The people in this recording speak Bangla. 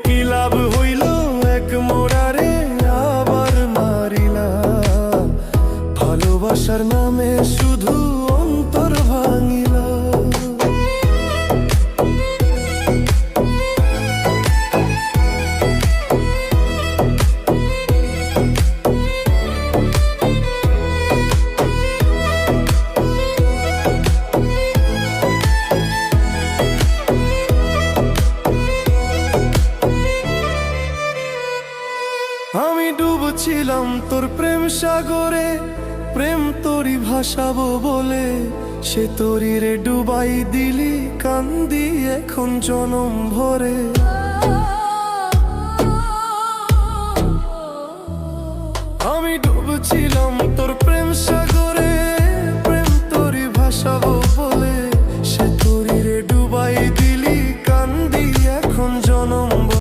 কি লাভ হইল এক মোড়ারে আবার মারিলা, ভালোবাসার নামে শুধু অন্তর ভাঙিলা। আমি ডুবছিলাম তোর প্রেম সাগরে, প্রেম তোরি ভাসাবো বলে, সে তোরি রে ডুবাই দিলি কান্দি এখন জনম ভরে।